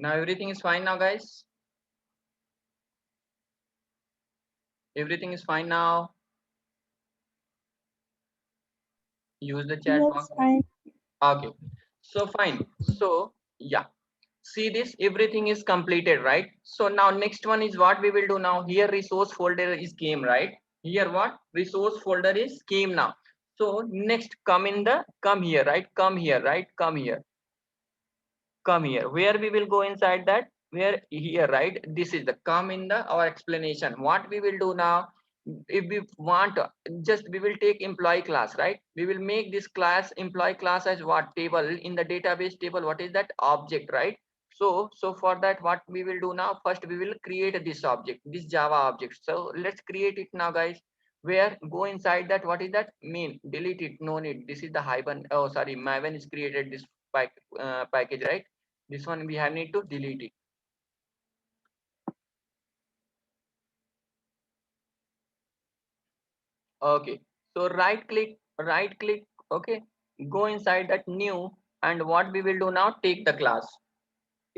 Now everything is fine now, guys. Everything is fine now. Use the chat Yes, box. fine. Okay, so fine. So yeah, see this, everything is completed, right? So now next one is what we will do now. Here resource folder is came, right? Here what resource folder is came now. So next come here, right? Come here, right? Come here, come here. Where we will go inside that? Where here, right? This is the come in the our explanation. What we will do now? If we want, just we will take employee class, right? We will make this class employee class as what table in the database table. What is that object, right? So for that, what we will do now? First, we will create this object, this Java object. So let's create it now, guys. Where go inside that? What is that? Main. Delete it. No need. This is the Hibern. Oh, sorry. Maven is created this package, right? This one we have need to delete it. Okay, so right click, okay, go inside that new, and what we will do now, take the class,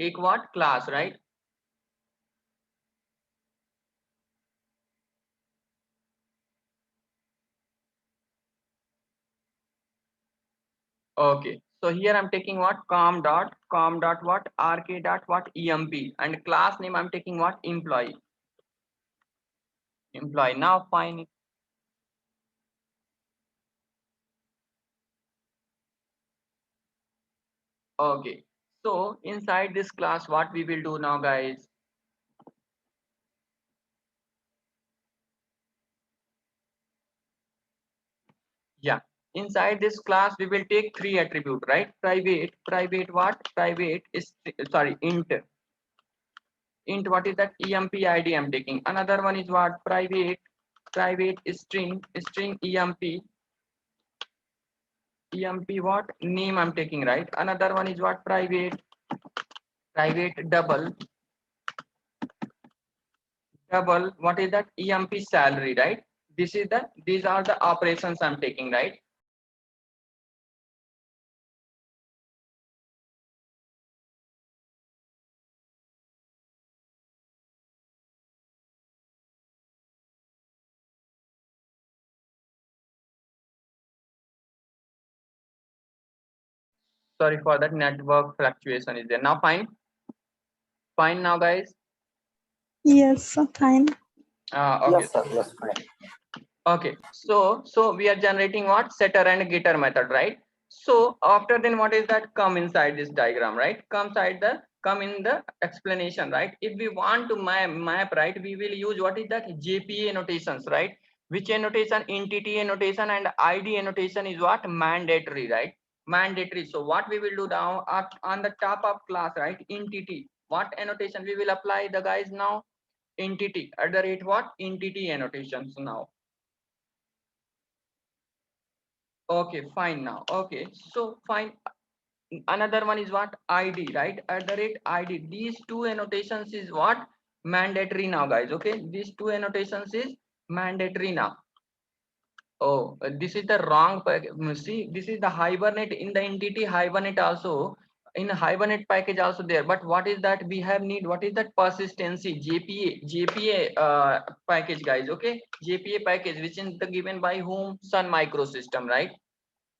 take what class, right? Okay, so here I'm taking what com dot what rk dot what emp, and class name I'm taking what employee. Now fine. Okay, so inside this class what we will do now, guys? Yeah, inside this class we will take three attribute, right? Private what? Private is, sorry, int what is that? Emp id I'm taking. Another one is what? Private string emp what? Name I'm taking, right? Another one is what? Private double what is that? Emp salary, right? These are the operations I'm taking, right? Sorry for that, network fluctuation is there. Now fine now, guys. Yes, fine. Okay. Yes, sir. Yes, fine. Okay, so we are generating what? Setter and getter method, right? So after then what is that? Come inside this diagram, right? Come in the explanation, right? If we want to map, right, we will use what is that? JPA annotations, right? Which annotation? Entity annotation and ID annotation is what? Mandatory, right? Mandatory. So what we will do now, on the top of class, right? Entity. What annotation we will apply the guys now? Entity at the rate what? Entity annotations now. Okay, fine now. Okay, so fine. Another one is what? ID, right? At the rate ID. These two annotations is what? Mandatory now, guys. Okay, these two annotations is mandatory now. Oh, this is the wrong. See, this is the Hibernate in the entity Hibernate also. In Hibernate package also there. But what is that? We have need. What is that? Persistency JPA package, guys. Okay, JPA package which is the given by whom? Sun Microsystem, right?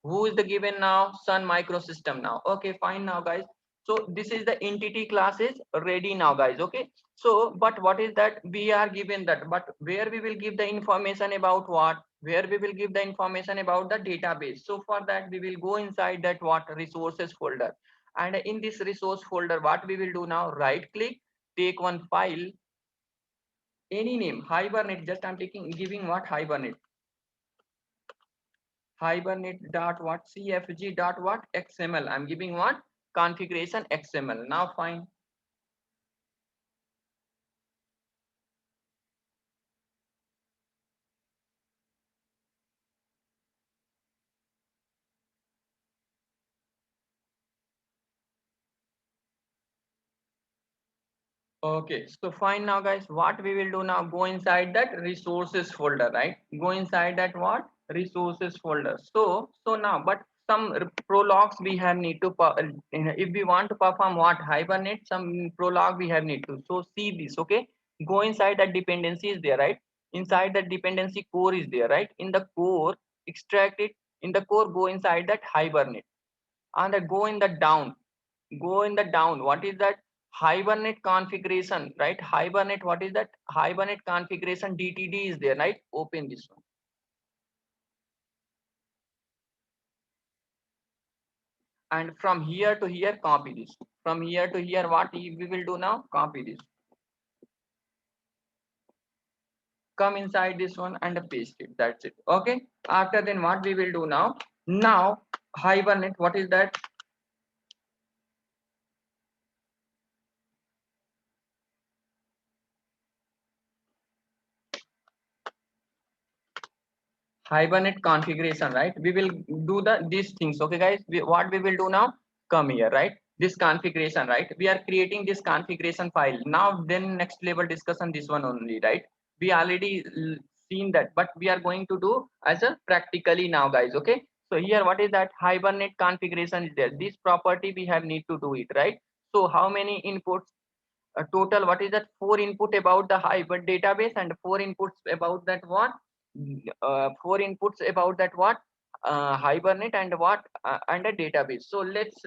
Who is the given now? Sun Microsystem now. Okay, fine now, guys. So this is the entity classes ready now, guys. Okay, so but what is that? We are given that, but where we will give the information about what? Where we will give the information about the database. So for that we will go inside that what? Resources folder, and in this resource folder what we will do now? Right click, take one file, any name, Hibernate. Just I'm taking giving what? Hibernate dot what? CFG dot what? XML. I'm giving what? Configuration XML. Now fine. Okay, so fine now, guys. What we will do now? Go inside that resources folder, right? Go inside that what? Resources folder. So now, but prologs we have need to if we want to perform what hibernate, some prolog we have need to. So see this, okay? Go inside that dependency is there, right? Inside that dependency core is there, right? In the core, extract it. In the core, go inside that hibernate, and go in the down. Go in the down. What is that? Hibernate configuration, right? Hibernate. What is that? Hibernate configuration DTD is there, right? Open this one. And from here to here, copy this. From here to here, what we will do now? Copy this. Come inside this one and paste it. That's it. Okay. After then, what we will do now? Now, hibernate. What is that? Hibernate configuration, right? We will do these things. Okay, guys. What we will do now? Come here, right? This configuration, right? We are creating this configuration file. Now, then next level discussion, this one only, right? We already seen that, but we are going to do as a practically now, guys. Okay. So here, what is that? Hibernate configuration is there. This property we have need to do it, right? So how many inputs? Total, what is that? 4 input about the hybrid database and 4 inputs about that what? 4 inputs about that what? Hibernate and what? And a database. So let's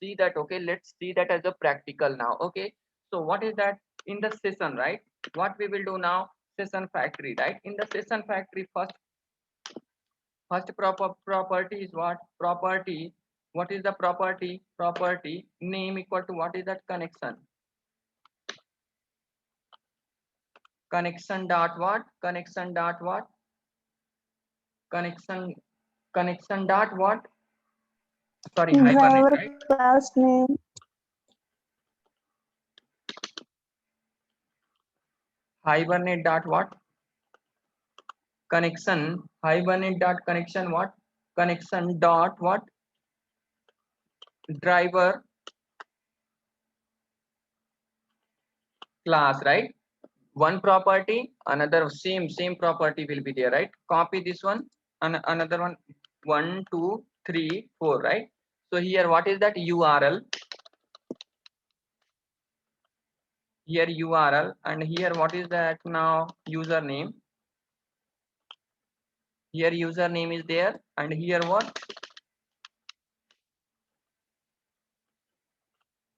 see that. Okay, let's see that as a practical now. Okay, so what is that? In the session, right? What we will do now? Session factory, right? In the session factory, first property is what? Property. What is the property? Property name equal to what is that? Connection. Connection dot what? Connection dot what? Connection dot what? Sorry, Hibernate, Driver right? class name. Hibernate dot what? Connection. Hibernate dot connection what? Connection dot what? Driver class, right? One property, another same property will be there, right? Copy this one and another one. 1 2 3 4, right? So here what is that? URL. Here URL, and here what is that now? Username. Here username is there, and here what?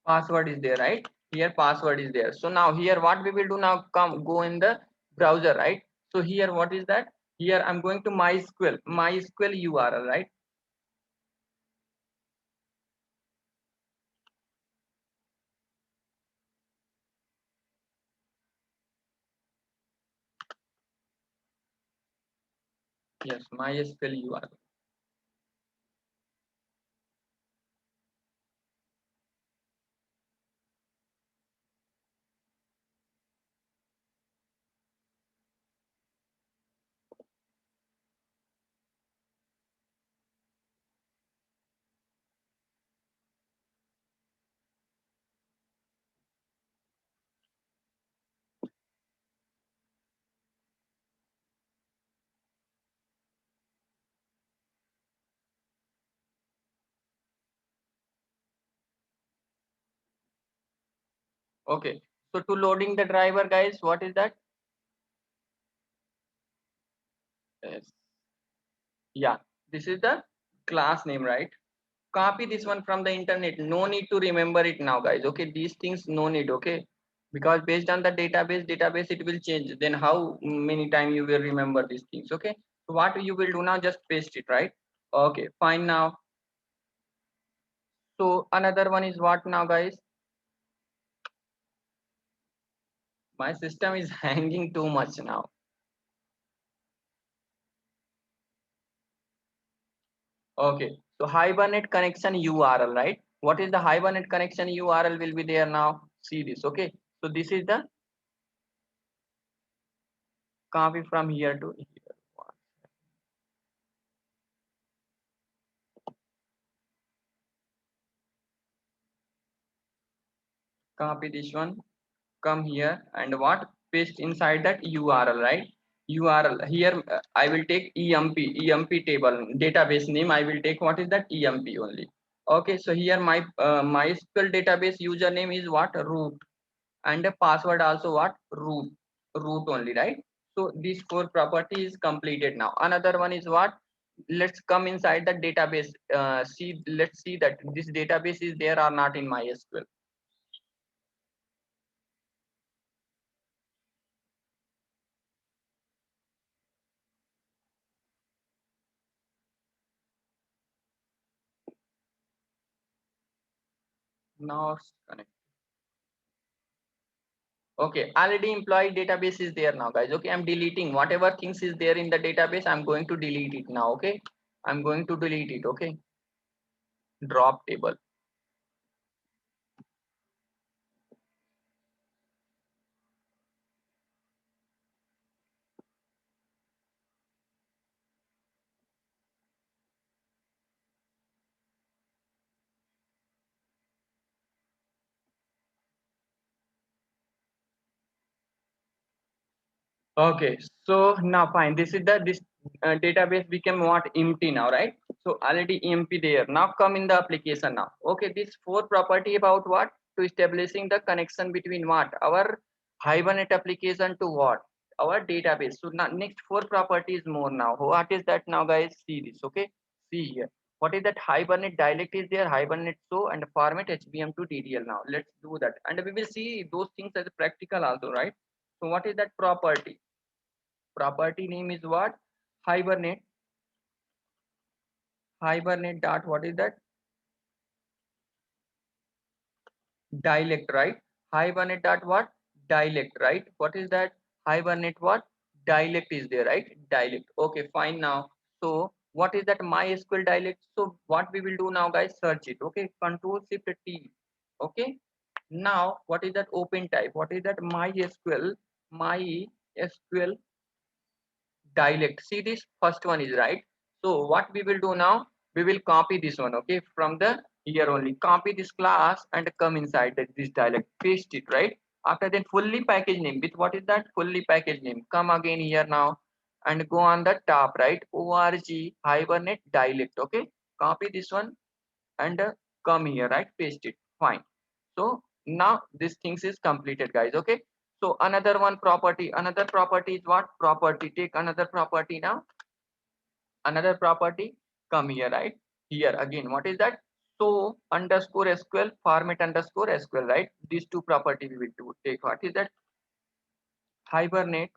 Password is there, right? Here password is there. So now here what we will do now? Come go in the browser, right? So here what is that? Here I'm going to MySQL URL, right? Yes, MySQL URL. Okay. So to loading the driver, guys, what is that? Yes. Yeah, this is the class name, right? Copy this one from the internet. No need to remember it now, guys. Okay, these things no need. Okay, because based on the database it will change. Then how many time you will remember these things? Okay, so what you will do now? Just paste it, right? Okay, fine now. So another one is what now, guys? My system is hanging too much now. Okay, so Hibernate connection URL, right? What is the Hibernate connection URL will be there now? See this, okay? So this is the copy from here to here. Copy this one, come here and what? Paste inside that URL, right? URL here. I will take emp table database name. I will take what is that emp only. Okay, so here my MySQL database username is what, root, and the password also what, root only, right? So these 4 properties completed. Now another one is what, let's come inside the database. Let's see that this database is there or not in MySQL. Now connect. Okay, already employee database is there now, guys. Okay, I'm deleting whatever things is there in the database. I'm going to delete it now. Okay, I'm going to delete it. Okay, drop table. Okay, so now fine. This is this database became what, empty now, right? So already empty there. Now come in the application now. Okay, this 4 property about what, to establishing the connection between what, our Hibernate application to what, our database. So now next 4 properties more now. What is that now, guys? See this. Okay, see here. What is that? Hibernate dialect is there. Hibernate show and format HBM to DDL. Now let's do that, and we will see those things as practical also, right? So what is that property? Property name is what? Hibernate. Hibernate dot, what is that? Dialect, right? Hibernate dot what? Dialect, right? What is that? Hibernate what? Dialect is there, right? Dialect. Okay, fine now. So what is that MySQL dialect? So what we will do now, guys? Search it. Okay, Control Shift T. Okay. Now what is that open type? What is that MySQL? MySQL dialect. See, this first one is right. So what we will do now, we will copy this one, okay, from the here only, copy this class and come inside this dialect, paste it, right? After that, fully package name with what is that fully package name, come again here now and go on the top, right? Org Hibernate dialect. Okay, copy this one and come here, right? Paste it. Fine. So now this things is completed, guys. Okay, so another one property, another property is what? Property. Take another property now. Another property, come here, right? Here again, what is that? So underscore SQL, format underscore SQL, right? These 2 property we will do. Take what is that? Hibernate.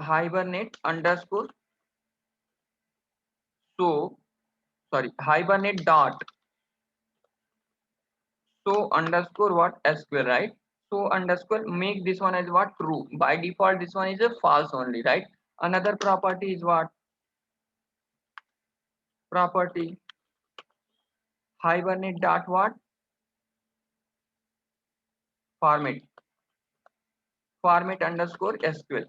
Hibernate underscore. So sorry, Hibernate dot. So underscore what? SQL, right? So underscore, make this one as what? True. By default this one is a false only, right? Another property is what? Property Hibernate dot what? Format. Format underscore SQL,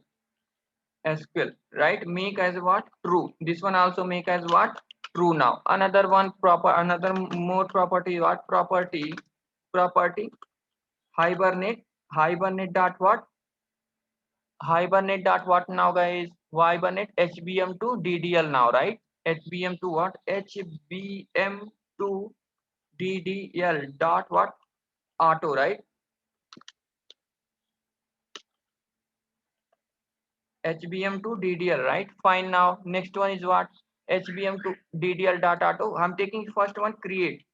right? Make as what? True. This one also make as what? True. Now another one another more property, what? Property Hibernate dot what? Hibernate dot what now, guys? Hibernate HBM to DDL now, right? HBM to what? HBM to DDL dot what? Auto, right? HBM to DDL, right? Fine. Now next one is what? HBM to DDL dot auto. I'm taking first one, create.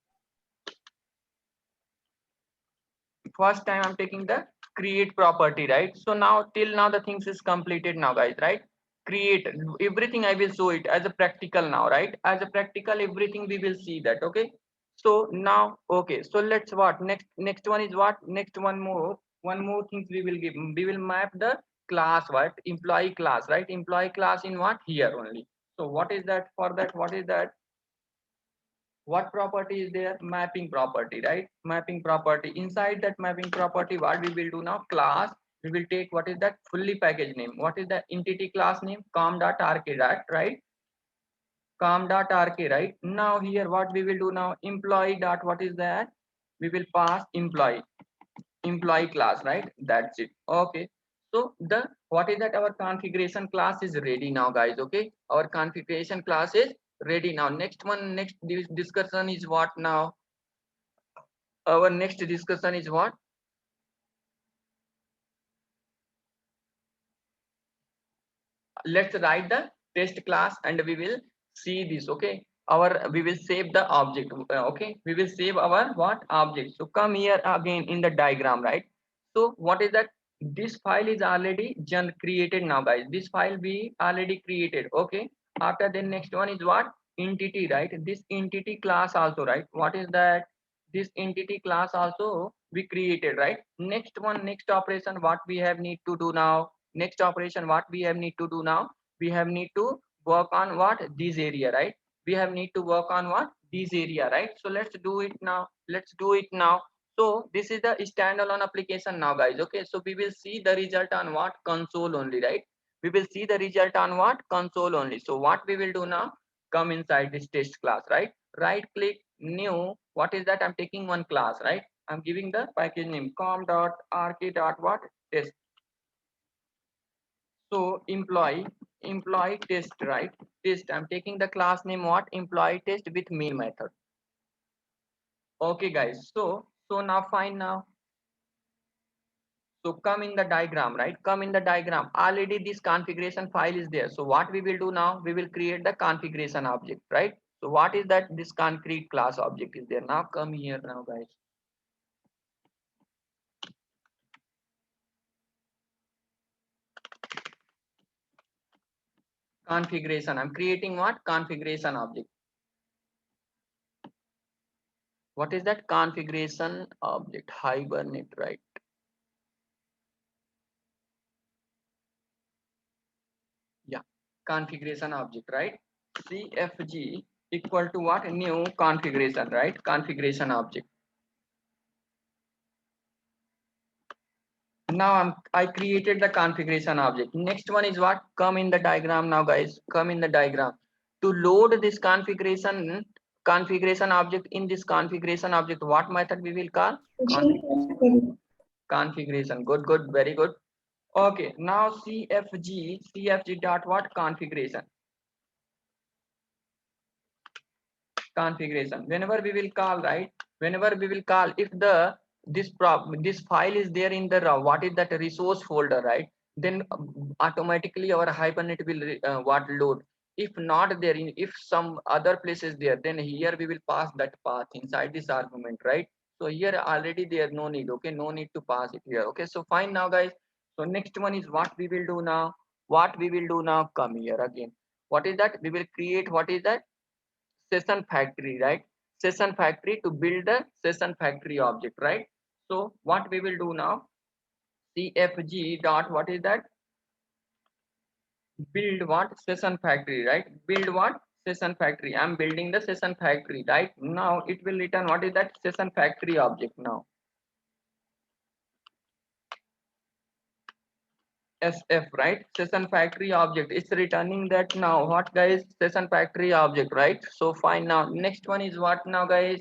First time I'm taking the create property, right? So now till now the things is completed now, guys, right? Create everything, I will show it as a practical now, right? As a practical, everything we will see that. Okay, so now, okay, so let's what next one is what? Next one more things we will give. We will map the class, what? Employee class, right? Employee class in what? Here only. So what is that? For that, what is that? What property is there? Mapping property, right? Mapping property. Inside that mapping property, what we will do now? Class. We will take what is that fully package name? What is the entity class name? Com.rk, right? Com.rk, right? Now here what we will do now? Employee dot, what is that? We will pass employee. employee class, right? That's it. Okay, so the what is that, our configuration class is ready now, guys. Okay, our configuration class is ready now. Next discussion is what now? Our next discussion is what? Let's write the test class and we will see this. Okay, our we will save the object. Okay, we will save our what object. So come here again in the diagram, right? So what is that? This file is already created now, guys. This file we already created. Okay, after the next one is what? Entity, right? This entity class also, right? What is that? This entity class also we created, right? Next one, next operation what we have need to do now? Next operation what we have need to do now? We have need to work on what? This area, right? We have need to work on what? This area, right? So let's do it now. Let's do it now. So this is the standalone application now, guys. Okay, so we will see the result on what? Console only, right? We will see the result on what? Console only. So what we will do now? Come inside this test class, right? Right click, new. What is that? I'm taking one class, right? I'm giving the package name com.rk. What? Test. So employee test, right? Test. I'm taking the class name what? Employee test with main method. Okay, guys. So now fine now. So come in the diagram, right? Come in the diagram. Already this configuration file is there. So what we will do now? We will create the configuration object, right? So what is that? This concrete class object is there. Now come here now, guys. Configuration. I'm creating what? Configuration object. What is that? Configuration object? Hibernate, right? Yeah, configuration object, right? CFG equal to what? New configuration, right? Configuration object. Now I created the configuration object. Next one is what? Come in the diagram now, guys. Come in the diagram. To load this configuration object in this configuration object, what method we will call? Configuration. Good, good, very good. Okay, now CFG dot what? Configuration. Configuration. Whenever we will call, right? Whenever we will call, if the this file is there in the what is that resource folder, right? Then automatically our Hibernate will what load. If not there, if some other place is there, then here we will pass that path inside this argument, right? So here already there no need. Okay, no need to pass it here. Okay, so fine now, guys. So next one is what we will do now. What we will do now? Come here again. What is that? We will create what is that? Session factory, right? Session factory to build the session factory object, right? So what we will do now? CFG dot what is that? Build what? Session factory, right? Build what? Session factory. I'm building the session factory, right? Now it will return what is that? Session factory object now. SF, right? Session factory object. It's returning that now. What, guys? Session factory object, right? So fine now. Next one is what now, guys?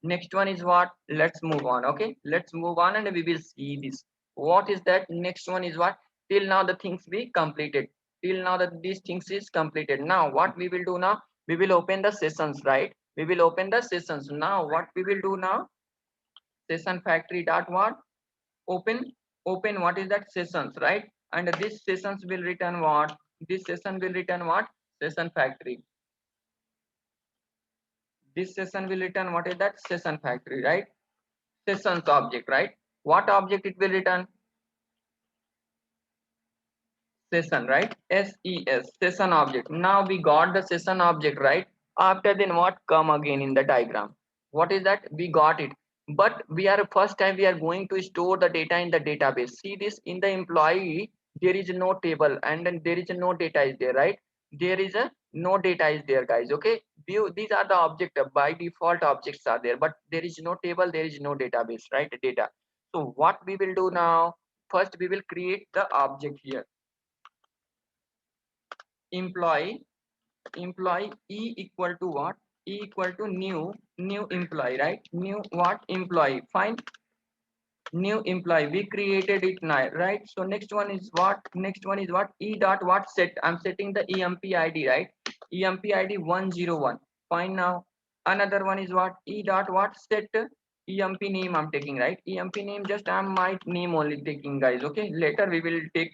Next one is what? Let's move on. Okay, let's move on and we will see this. What is that? Next one is what? Till now the things we completed. Till now that these things is completed. Now what we will do now? We will open the sessions, right? We will open the sessions. Now what we will do now? Session factory dot what? Open what is that? Sessions, right? And this sessions will return what? This session will return what? Session factory. This session will return what is that? Session factory, right? Sessions object, right? What object it will return? Session, right? SES, session object. Now we got the session object, right? After then what come again in the diagram? What is that? We got it. But we are first time we are going to store the data in the database. See this in the employee, there is no table and then there is no data is there, right? There is a no data is there, guys. Okay. View, these are the object by default objects are there, but there is no table, there is no database, right? Data. So what we will do now? First we will create the object here. Employee E equal to what? E equal to new employee, right? New what? Employee. Fine. new employee, we created it now, right? So next one is what? Next one is what? E dot what set? I'm setting the emp id, right? Emp id 101. Fine. Now another one is what? E dot what set? Emp name I'm taking, right? Emp name, just I'm my name only taking, guys. Okay, later we will take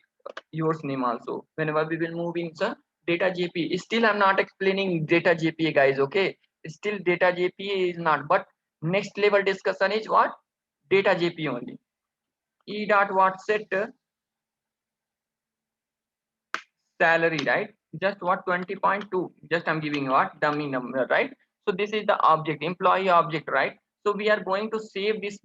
yours name also whenever we will move in the data jpa. Still I'm not explaining data jpa, guys. Okay, still data jpa is not, but next level discussion is what? Data jp only. E dot what set? Salary, right? Just what? 20.2, just I'm giving what? Dummy number, right? So this is the object, employee object, right? So we are going to save this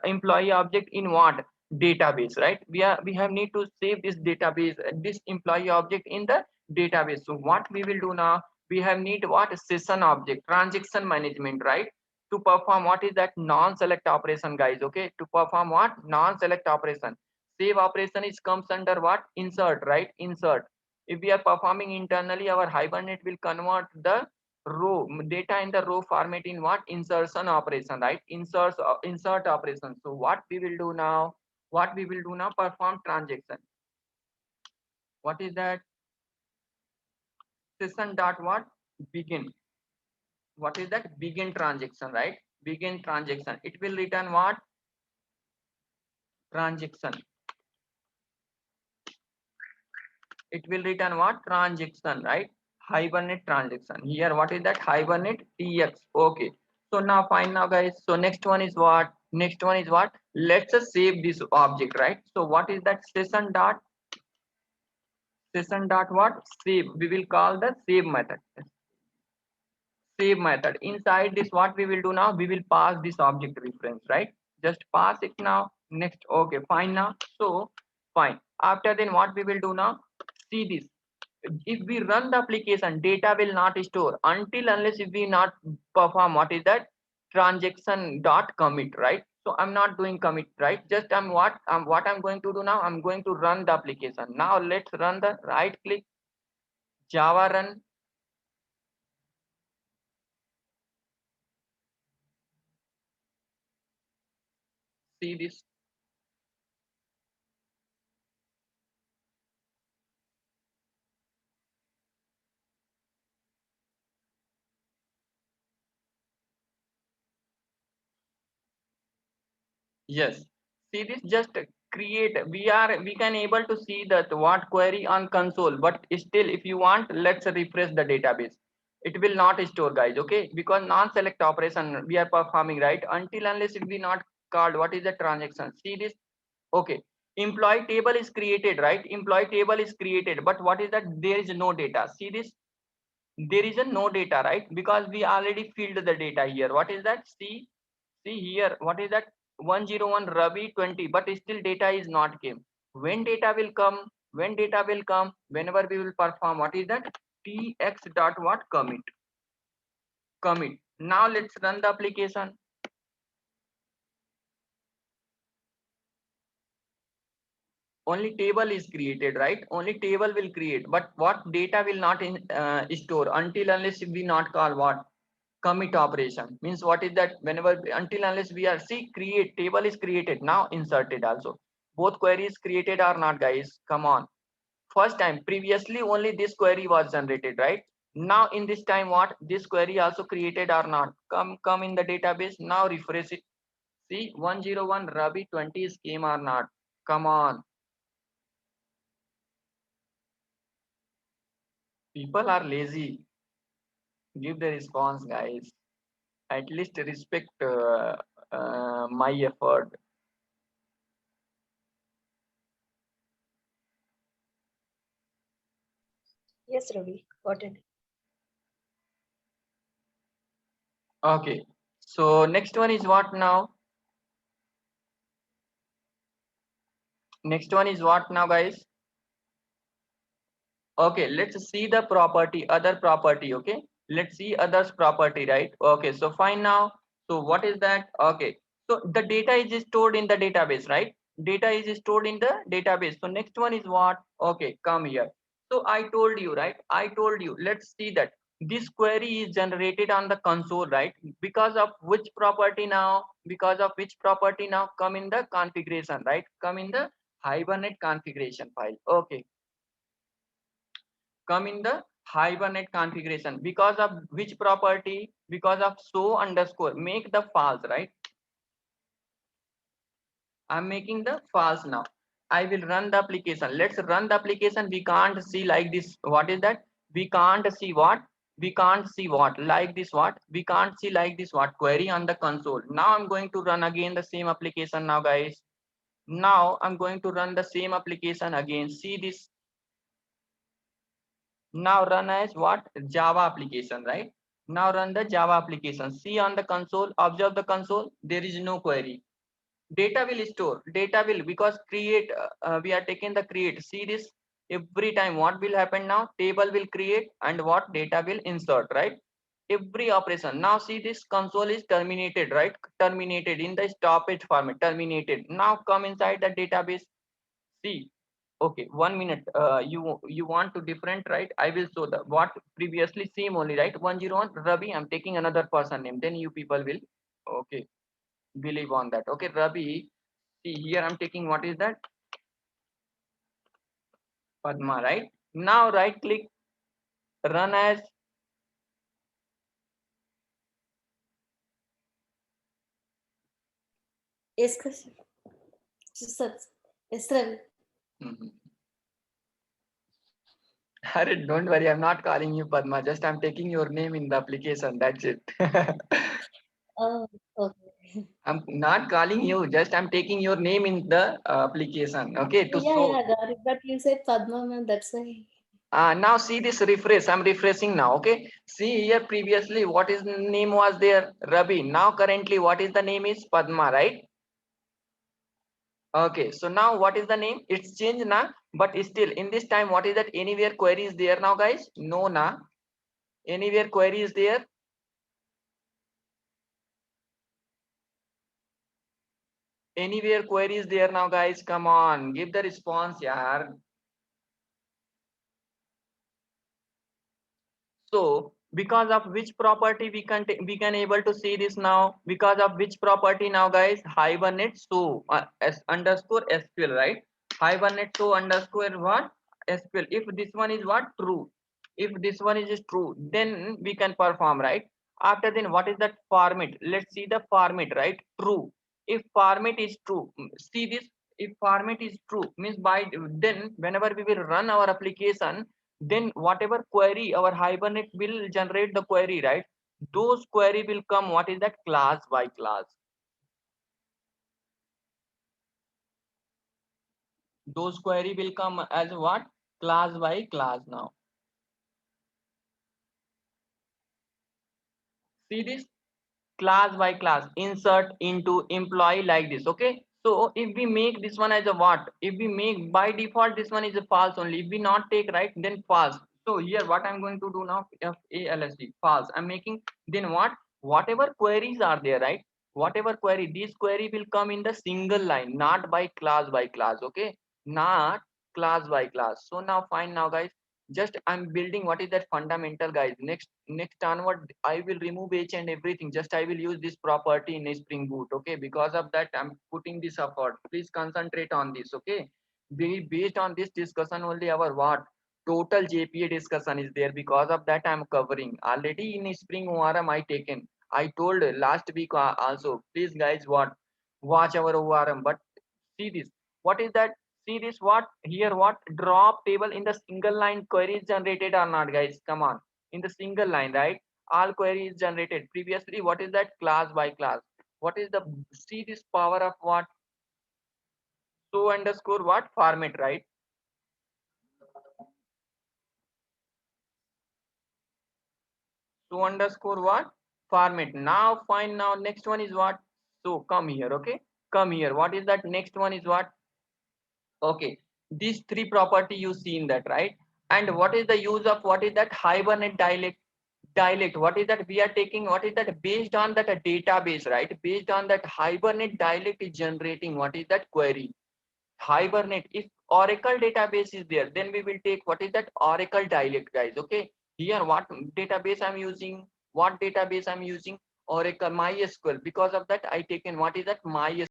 employee object in what? Database, right? We have need to save this database, this employee object in the database. So what we will do now? We have need what? Session object, transaction management, right? To perform what is that? Non-select operation, guys. Okay, to perform what? Non-select operation. Save operation is comes under what? Insert, right? Insert. If we are performing internally, our Hibernate will convert the row data in the row format in what? Insertion operation, right? Insert operation. So what we will do now? What we will do now? Perform transaction. What is that? Session dot what? Begin. What is that? Begin transaction, right? Begin transaction. It will return what? Transaction. It will return what? Transaction, right? Hibernate transaction. Here, what is that? Hibernate tx. Okay. So now fine now, guys. So next one is what? Next one is what? Let's just save this object, right? So what is that? Session dot what? Save. We will call the save method. Save method. Inside this, what we will do now? We will pass this object reference, right? Just pass it now. Next. Okay, fine now. So fine. After then, what we will do now? See this. If we run the application, data will not store until unless if we not perform what is that? Transaction dot commit, right? So I'm not doing commit, right? Just what I'm going to do now? I'm going to run the application. Now let's run the right click, Java run. See this. Yes. See this, just create. We can able to see that what query on console, but still if you want, let's refresh the database. It will not store, guys. Okay, because non-select operation we are performing, right? Until unless if we not called what is the transaction. See this. Okay. Employee table is created, right? Employee table is created, but what is that? There is no data. See this. There is a no data, right? Because we already filled the data here. What is that? See here, what is that? 101 Ravi 20, but still data is not came. When data will come? When data will come? Whenever we will perform what is that? Tx dot what? Commit. Commit. Now let's run the application. Only table is created, right? Only table will create, but what data will not store until unless we not call what? Commit operation. Means what is that? Whenever until unless we are, see, create table is created, now inserted also. Both queries created or not, guys? Come on. First time, previously only this query was generated, right? Now in this time, what? This query also created or not? Come in the database. Now refresh it. See, 101 Ravi 20 is came or not? Come on. People are lazy. Give the response, guys. At least respect my effort. Yes, Ravi, got it. Okay. So next one is what now? Next one is what now, guys? Okay, let's see the property, other property. Okay, let's see others property, right? Okay, so fine now. So what is that? Okay, so the data is stored in the database, right? Data is stored in the database. So next one is what? Okay, come here. So I told you, right? I told you, let's see that this query is generated on the console, right? Because of which property now? Because of which property now? Come in the configuration, right? Come in the Hibernate configuration file. Okay, come in the Hibernate configuration. Because of which property? Because of show underscore, make the false, right? I'm making the false now. I will run the application. Let's run the application. We can't see like this. What is that? We can't see what? We can't see what? Like this what? We can't see like this what? Query on the console. Now I'm going to run again the same application now, guys. Now I'm going to run the same application again. See this. Now run as what? Java application, right? Now run the Java application. See on the console, observe the console. There is no query. Data will store, data will, because create, we are taking the create. See this, every time what will happen now? Table will create and what? Data will insert, right? Every operation. Now see this console is terminated, right? Terminated in the stoppage format, terminated. Now come inside the database. See, okay, 1 minute. You want to different, right? I will show the what previously same only, right? 101 Ravi. I'm taking another person name. Then you people will, okay, believe on that. Okay, Ravi. See here I'm taking what is that? Padma, right? Now right click, run as. Yes, Krishna. Sir. Yes, Ravi. Mhm. Arre, don't worry, I'm not calling you Padma. Just I'm taking your name in the application. That's it. Oh, okay. I'm not calling you. Just I'm taking your name in the application. Okay, to Yeah, show. yeah, got it. But you said Padma, ma'am, that's why. Now see this refresh. I'm refreshing now. Okay. See here previously what is the name was there? Ravi. Now currently what is the name is Padma, right? Okay, so now what is the name? It's changed now, but still in this time, what is that? Anywhere query is there now, guys? No, na. Anywhere query is there? Anywhere query is there now, guys? Come on, give the response, yeah. So because of which property we can able to see this now? Because of which property now, guys? Hibernate so s underscore SQL, right? Hibernate so underscore what? SQL. If this one is what? True. If this one is true, then we can perform, right? After then, what is that format? Let's see the format, right? True. If format is true, see this. If format is true, means by then whenever we will run our application, then whatever query our Hibernate will generate the query, right? Those query will come, what is that? Class by class. Those query will come as what? Class by class now. See this? Class by class, insert into employee like this. Okay, so if we make this one as a what? If we make by default this one is a false only. If we not take right, then false. So here what I'm going to do now, FALSD false I'm making. Then what? Whatever queries are there, right? Whatever query, this query will come in the single line, not by class. Okay, not class by class. So now fine now, guys, just I'm building what is that fundamental, guys. Next onward I will remove each and everything. Just I will use this property in a Spring Boot. Okay, because of that I'm putting this effort. Please concentrate on this. Okay, based on this discussion only our what total JPA discussion is there. Because of that I'm covering already in Spring ORM. I told last week also, please guys what watch our ORM. But see this, what is that? See this, what here, what drop table in the single line queries generated or not, guys? Come on, in the single line, right? All queries generated previously. What is that? Class by class. What is the, see this power of what? So underscore what format, right? So underscore what format. Now fine, now next one is what? So come here. Okay, come here. What is that? Next one is what? Okay, these three property you see in that, right? And what is the use of what is that? Hibernate dialect. What is that? We are taking what is that? Based on that a database, right? Based on that Hibernate dialect is generating what is that query? Hibernate. If Oracle database is there, then we will take what is that? Oracle dialect, guys. Okay, here what database I'm using, what database I'm using, Oracle MySQL. Because of that, I taken what is that MySQL.